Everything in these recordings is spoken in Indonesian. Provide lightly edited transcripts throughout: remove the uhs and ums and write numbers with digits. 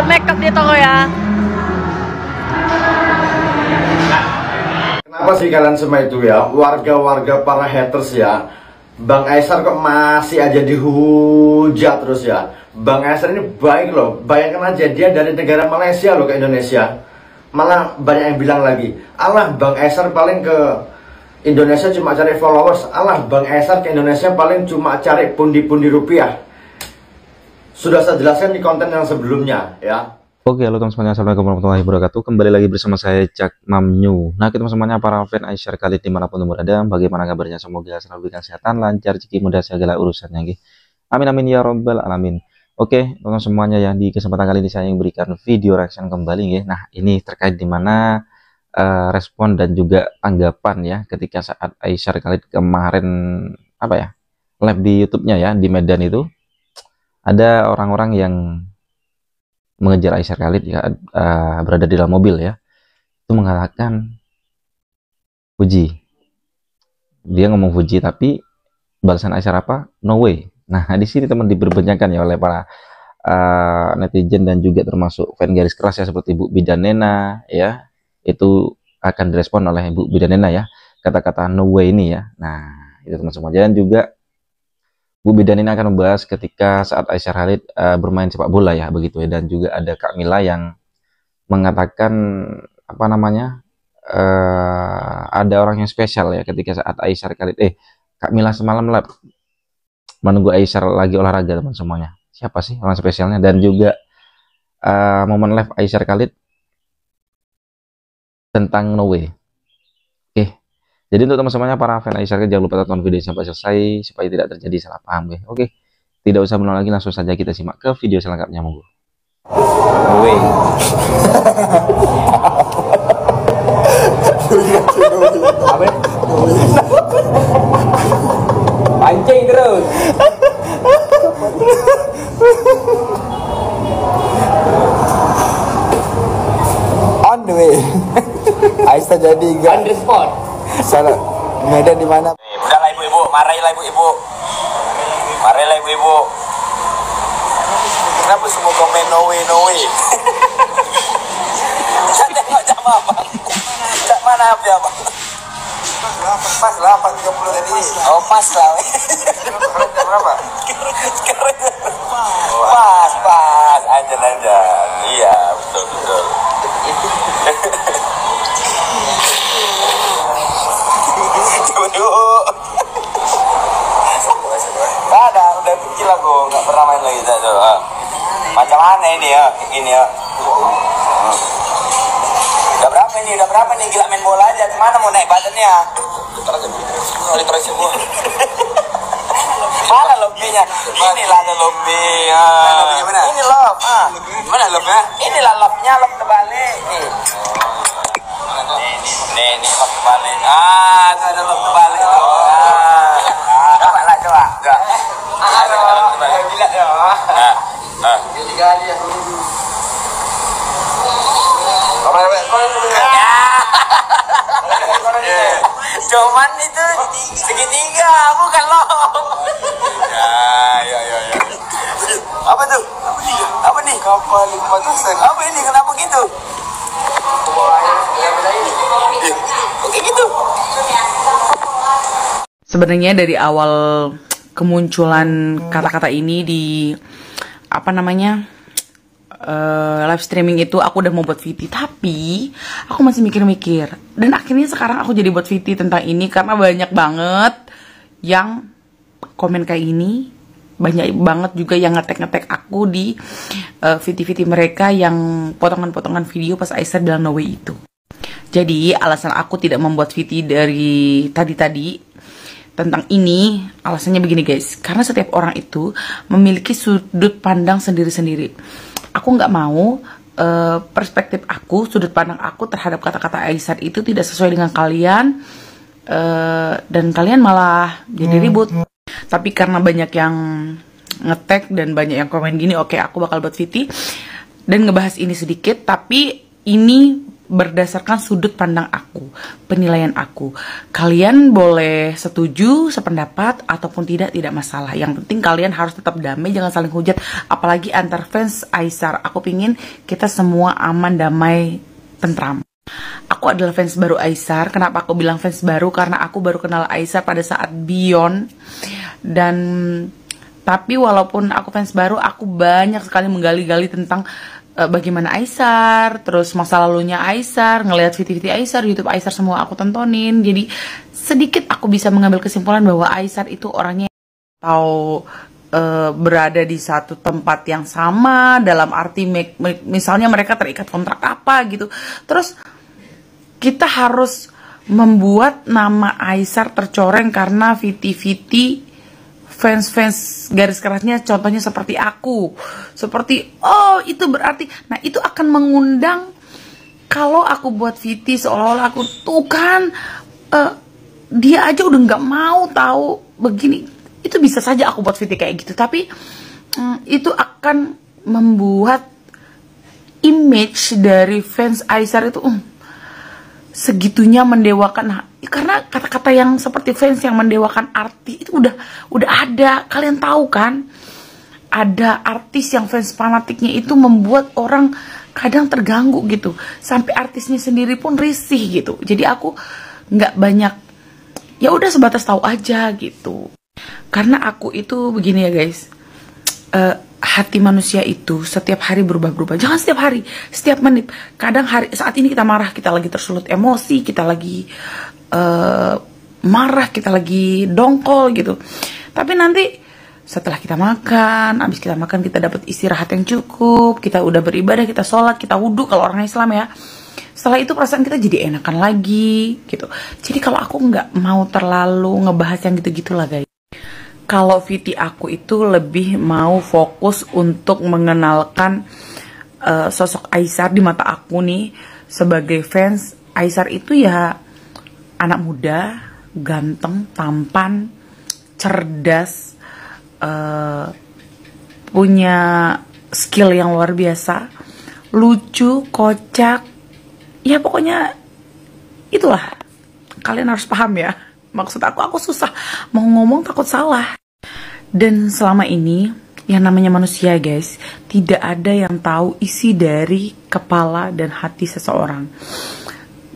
nekat dia toko ya. Kenapa sih kalian semua itu ya, warga-warga para haters ya, Bang Aisar kok masih aja dihujat terus ya. Bang Aisar ini baik loh, bayangkan aja dia dari negara Malaysia loh ke Indonesia. Malah banyak yang bilang lagi, alah Bang Aisar paling ke Indonesia cuma cari followers, alah Bang Aisar ke Indonesia paling cuma cari pundi-pundi rupiah. Sudah saya jelaskan di konten yang sebelumnya ya. Oke, halo teman-teman, assalamualaikum warahmatullahi wabarakatuh. Kembali lagi bersama saya Cak Mamnyu. Nah, kita semuanya para fan Aisar Khalid dimanapun berada, bagaimana kabarnya? Semoga selalu diberikan kesehatan, lancar, rezeki, mudah segala urusannya. Amin amin ya robbal alamin. Oke, teman-teman semuanya ya, di kesempatan kali ini saya yang berikan video reaction kembali ya. Nah, ini terkait dimana respon dan juga tanggapan ya ketika saat Aisar Khalid kemarin apa ya live di YouTube-nya ya di Medan itu, ada orang-orang yang mengejar Aisar Khalid ya, berada di dalam mobil ya, itu mengatakan Fuji, dia ngomong Fuji, tapi balasan Aisar apa? No way. Nah, di sini teman diperbincangkan ya oleh para netizen dan juga termasuk fan garis keras ya seperti Bu Bidanena ya, itu akan direspon oleh Bu Bidanena ya kata-kata no way ini ya. Nah, itu teman-teman, dan juga Bu Bidan ini akan membahas ketika saat Aisar Khalid bermain sepak bola ya begitu ya, dan juga ada Kak Mila yang mengatakan apa namanya ada orang yang spesial ya ketika saat Aisar Khalid Kak Mila semalam live menunggu Aisar lagi olahraga teman semuanya. Siapa sih orang spesialnya? Dan juga momen live Aisar Khalid tentang no way. Jadi untuk teman-temannya para fan Aisar Khalid, jangan lupa tonton video sampai selesai supaya tidak terjadi salah paham ya. Oke, tidak usah menolak lagi, langsung saja kita simak ke video selengkapnya, monggo. Woi. Pancing terus. On the way. Aisar jadi on the spot. Salah. Medan di mana? Udahlah ibu-ibu, marahilah ibu-ibu. Marahilah ibu-ibu. Kenapa semua komen no way, no way? Saya tengok jam apa? Jam mana api apa? Pas lah 4.30 tadi. Oh pas lah. Jam berapa? Pas. Aja. Iya, betul. Ada, udah kecil aku, nggak pernah main lagi tuh. Macam mana ini ya, kayak gini ya. Udah berapa nih gila main bola aja, kemana mau naik badannya? Mana lobbynya? Inilah ada lobby. Ini love. Mana love-nya? Inilah love-nya, love terbalik. Nih love terbalik. Itu ada love terbalik. Coba. Gila ya. Jadi kali ya. Cuman itu segitiga, bukan loh. Ya. Apa tuh? Apa nih? Kapal 500. Apa ini? Kenapa gitu? Oke gitu. Sebenarnya dari awal kemunculan kata-kata ini di live streaming itu aku udah mau buat VT, tapi aku masih mikir-mikir, dan akhirnya sekarang aku jadi buat VT tentang ini karena banyak banget yang komen kayak ini, banyak banget juga yang ngetek aku di VT mereka yang potongan-potongan video pas Aisar bilang no way itu. Jadi alasan aku tidak membuat VT dari tadi tentang ini, alasannya begini guys, karena setiap orang itu memiliki sudut pandang sendiri-sendiri. Aku nggak mau perspektif aku, sudut pandang aku terhadap kata-kata Aisar itu tidak sesuai dengan kalian, dan kalian malah jadi ribut. Tapi karena banyak yang ngetek dan banyak yang komen gini, oke, aku bakal buat VT dan ngebahas ini sedikit. Tapi ini berdasarkan sudut pandang aku, penilaian aku. Kalian boleh setuju, sependapat, ataupun tidak masalah. Yang penting kalian harus tetap damai, jangan saling hujat. Apalagi antar fans Aesar. Aku pingin kita semua aman, damai, tentram. Aku adalah fans baru Aesar. Kenapa aku bilang fans baru? Karena aku baru kenal Aesar pada saat Beyond. Dan tapi walaupun aku fans baru, aku banyak sekali menggali-gali tentang bagaimana Aesar, terus masa lalunya Aesar, ngelihat video-video Aesar, YouTube Aesar semua aku tontonin. Jadi sedikit aku bisa mengambil kesimpulan bahwa Aesar itu orangnya atau berada di satu tempat yang sama, dalam arti misalnya mereka terikat kontrak apa gitu. Terus kita harus membuat nama Aesar tercoreng karena Viti fans garis kerasnya, contohnya seperti aku, seperti oh itu berarti, nah itu akan mengundang. Kalau aku buat Viti seolah-olah aku tuh kan dia aja udah nggak mau tahu begini, itu bisa saja aku buat Viti kayak gitu, tapi itu akan membuat image dari fans Aesar itu segitunya mendewakan. Nah, karena kata-kata yang seperti fans yang mendewakan artis itu udah ada. Kalian tahu kan, ada artis yang fans fanatiknya itu membuat orang kadang terganggu gitu, sampai artisnya sendiri pun risih gitu. Jadi aku nggak banyak, ya udah sebatas tahu aja gitu. Karena aku itu begini ya guys, hati manusia itu setiap hari berubah-berubah. Jangan setiap hari, setiap menit. Kadang hari saat ini kita marah, kita lagi tersulut emosi, kita lagi marah, kita lagi dongkol gitu. Tapi nanti setelah kita makan, habis kita makan kita dapat istirahat yang cukup, kita udah beribadah, kita sholat, kita wudhu kalau orang Islam ya. Setelah itu perasaan kita jadi enakan lagi gitu. Jadi kalau aku nggak mau terlalu ngebahas yang gitu-gitu lah guys. Kalau Viti aku itu lebih mau fokus untuk mengenalkan sosok Aesar di mata aku nih sebagai fans. Aesar itu ya anak muda, ganteng, tampan, cerdas, punya skill yang luar biasa, lucu, kocak, ya pokoknya itulah. Kalian harus paham ya. Maksud aku susah mau ngomong takut salah. Dan selama ini yang namanya manusia guys, tidak ada yang tahu isi dari kepala dan hati seseorang.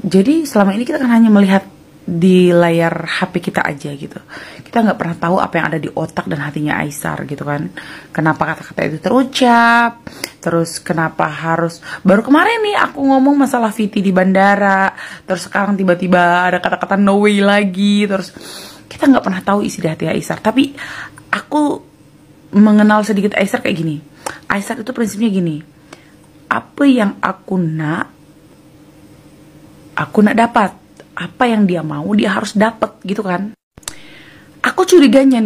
Jadi selama ini kita kan hanya melihat di layar HP kita aja gitu. Kita nggak pernah tahu apa yang ada di otak dan hatinya Aesar gitu kan. Kenapa kata-kata itu terucap, terus kenapa harus, baru kemarin nih aku ngomong masalah Viti di bandara, terus sekarang tiba-tiba ada kata-kata no way lagi. Terus kita nggak pernah tahu isi di hati Aesar. Tapi aku mengenal sedikit Aesar kayak gini. Aesar itu prinsipnya gini, apa yang aku nak dapat. Apa yang dia mau dia harus dapat gitu kan. Aku curiganya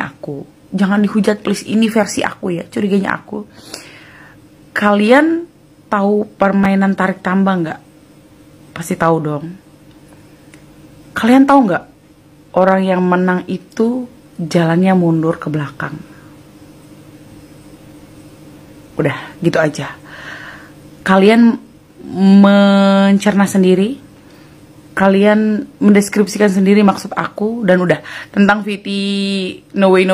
aku, jangan dihujat please, ini versi aku ya, curiganya aku. Kalian tahu permainan tarik tambang nggak? Pasti tahu dong. Kalian tahu nggak, orang yang menang itu jalannya mundur ke belakang. Udah gitu aja. Kalian mencerna sendiri, kalian mendeskripsikan sendiri maksud aku, dan udah. Tentang Viti no way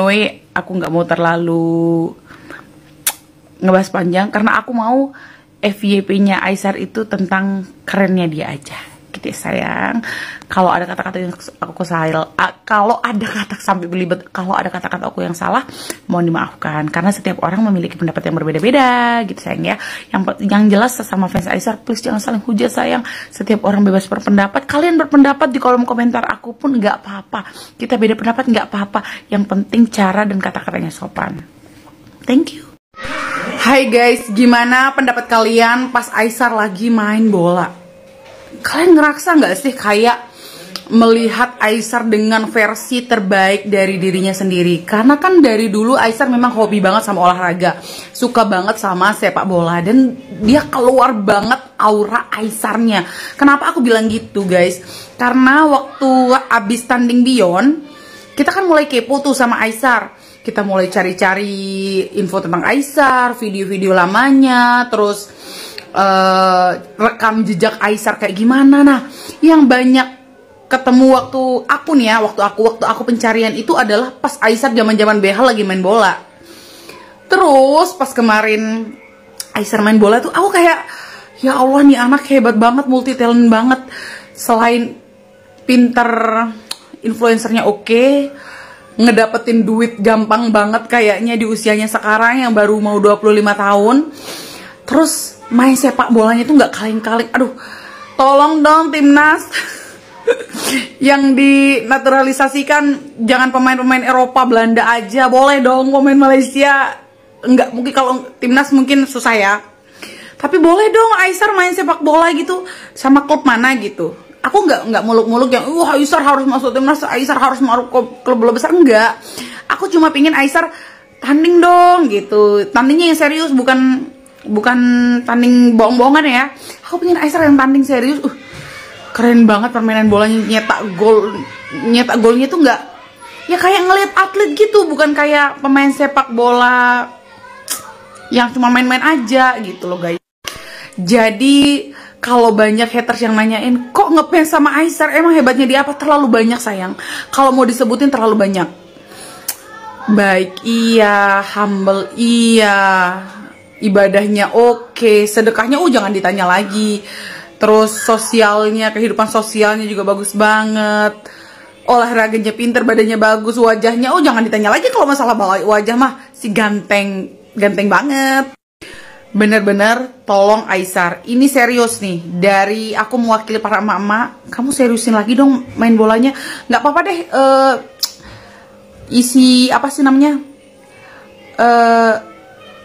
aku nggak mau terlalu ngebahas panjang, karena aku mau FYP-nya Aesar itu tentang kerennya dia aja gitu ya sayang. Kalau ada kata-kata yang aku salah, kalau ada kata sampai belibet, kalau ada kata-kata aku yang salah, mohon dimaafkan, karena setiap orang memiliki pendapat yang berbeda-beda gitu sayang ya. Yang jelas sesama fans Aesar please jangan saling hujat sayang. Setiap orang bebas berpendapat. Kalian berpendapat di kolom komentar aku pun nggak apa-apa. Kita beda pendapat nggak apa-apa. Yang penting cara dan kata-katanya sopan. Thank you. Hai guys, gimana pendapat kalian pas Aesar lagi main bola? Kalian ngerasa nggak sih kayak melihat Aesar dengan versi terbaik dari dirinya sendiri? Karena kan dari dulu Aesar memang hobi banget sama olahraga, suka banget sama sepak bola, dan dia keluar banget aura Aesarnya. Kenapa aku bilang gitu guys? Karena waktu abis tanding Beyond, kita kan mulai kepo tuh sama Aesar. Kita mulai cari-cari info tentang Aesar, video-video lamanya, terus rekam jejak Aisar kayak gimana. Nah, yang banyak ketemu waktu aku nih ya, waktu aku pencarian itu adalah pas Aisar zaman-zaman BH lagi main bola. Terus pas kemarin Aisar main bola tuh aku kayak, ya Allah nih anak hebat banget, multi talent banget. Selain pinter, influencernya oke, ngedapetin duit gampang banget kayaknya di usianya sekarang yang baru mau 25 tahun. Terus main sepak bolanya tuh nggak kaleng-kaleng. Aduh, tolong dong timnas yang dinaturalisasikan, jangan pemain-pemain Eropa, Belanda aja, boleh dong pemain Malaysia. Enggak, mungkin kalau timnas mungkin susah ya. Tapi boleh dong Aisar main sepak bola gitu sama klub mana gitu. Aku nggak muluk-muluk yang Aisar harus masuk timnas, Aisar harus masuk klub bola besar, enggak. Aku cuma pingin Aisar tanding dong gitu. Tandingnya yang serius, bukan tanding bohong-bohongan ya. Aku pengen Aisar yang tanding serius. Keren banget permainan bolanya, nyetak golnya tuh nggak ya kayak ngeliat atlet gitu, bukan kayak pemain sepak bola yang cuma main-main aja gitu loh guys. Jadi kalau banyak haters yang nanyain kok ngefans sama Aisar, emang hebatnya dia apa? Terlalu banyak sayang. Kalau mau disebutin terlalu banyak. Baik iya, humble iya, ibadahnya oke, sedekahnya jangan ditanya lagi. Terus sosialnya, kehidupan sosialnya juga bagus banget. Olahraganya pinter, badannya bagus, wajahnya jangan ditanya lagi. Kalau masalah wajah mah si ganteng banget. Bener-bener tolong Aisar, ini serius nih. Dari aku mewakili para emak-emak, kamu seriusin lagi dong main bolanya. Nggak apa-apa deh isi apa sih namanya,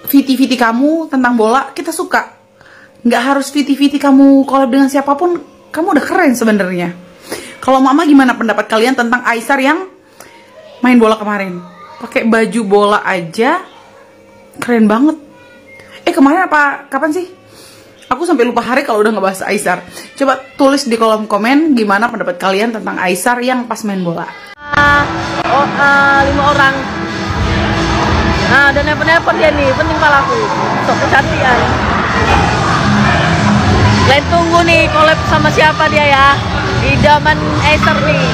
VT kamu tentang bola kita suka. Nggak harus VT kamu collab dengan siapapun, kamu udah keren sebenarnya. Kalau mama gimana pendapat kalian tentang Aisar yang main bola kemarin? Pakai baju bola aja keren banget. Kemarin apa kapan sih? Aku sampai lupa hari kalau udah ngebahas Aisar. Coba tulis di kolom komen gimana pendapat kalian tentang Aisar yang pas main bola. 5 orang. Nah, dan nelpon dia nih, penting palaku. Sok kecantikan. Kalian tunggu nih collab sama siapa dia ya. Idaman Aisar nih.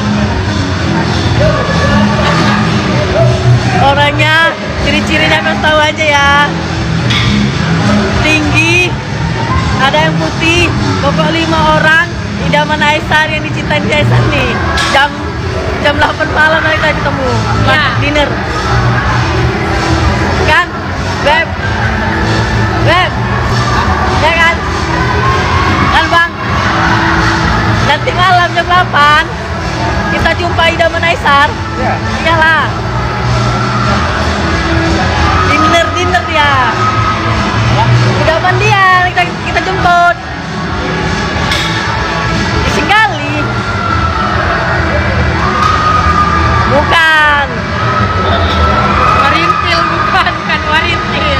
Orangnya, ciri-cirinya harus tahu aja ya. Tinggi, ada yang putih, pokok 5 orang. Idaman Aisar yang dicintain Aisar nih. Jam 8 malam kita ketemu ya. Dinner kan Beb ya kan bang, nanti malam jam 8 kita jumpa idaman Aisar ya. Iyalah dinner dia idaman dia, kita jemput di Singgali. Bukan Warintil, bukan Warintil.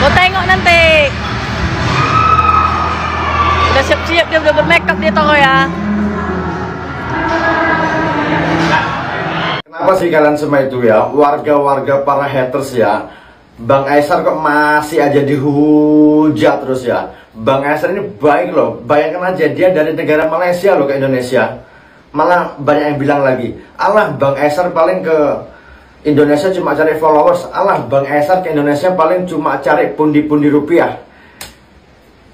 Mau tengok nanti. Udah siap-siap, dia udah bermakeup dia toko ya. Kenapa sih kalian semua itu ya, warga-warga para haters ya, Bang Aisar kok masih aja dihujat terus ya. Bang Aisar ini baik loh, bayangkan aja dia dari negara Malaysia loh ke Indonesia. Malah banyak yang bilang lagi, alah Bang Aisar paling ke Indonesia cuma cari followers, alah Bang Aisar ke Indonesia paling cuma cari pundi-pundi rupiah.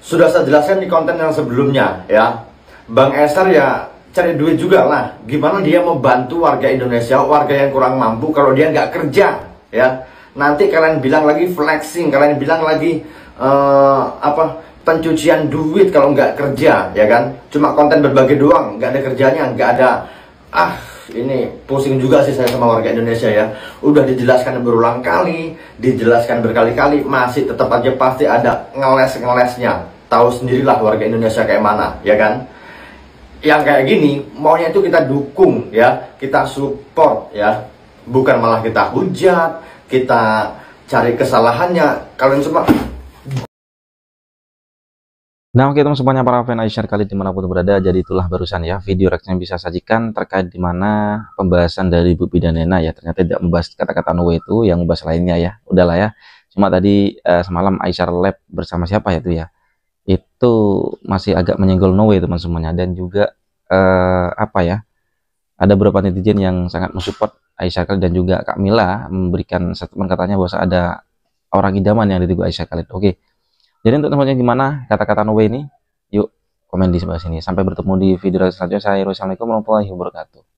Sudah saya jelaskan di konten yang sebelumnya ya, Bang Aisar ya cari duit juga lah. Gimana dia membantu warga Indonesia, warga yang kurang mampu kalau dia nggak kerja ya. Nanti kalian bilang lagi flexing, kalian bilang lagi pencucian duit kalau nggak kerja ya kan, cuma konten berbagi doang, nggak ada kerjanya, nggak ada. Ini pusing juga sih saya sama warga Indonesia ya. Udah dijelaskan berulang kali, dijelaskan berkali-kali, masih tetap aja pasti ada ngeles-ngelesnya. Tahu sendirilah warga Indonesia kayak mana ya kan. Yang kayak gini maunya itu kita dukung ya, kita support ya, bukan malah kita hujat, kita cari kesalahannya. Kalian semua. Nah oke teman semuanya para fan Aisar kali dimanapun berada, jadi itulah barusan ya video reaksi yang bisa sajikan terkait dimana pembahasan dari Bu Bidanena ya, ternyata tidak membahas kata-kata no itu, yang membahas lainnya ya, udahlah ya. Cuma tadi semalam Aisar lab bersama siapa ya itu ya, itu masih agak menyenggol No Way teman semuanya. Dan juga apa ya, ada beberapa netizen yang sangat mensupport Aisyah Khalid dan juga Kak Mila memberikan statement katanya bahwa ada orang idaman yang ditipu Aisyah Khalid. Oke, jadi untuk teman-teman gimana kata-kata No Way ini? Yuk komen di sebelah sini. Sampai bertemu di video selanjutnya. Saya Assalamualaikum warahmatullahi wabarakatuh.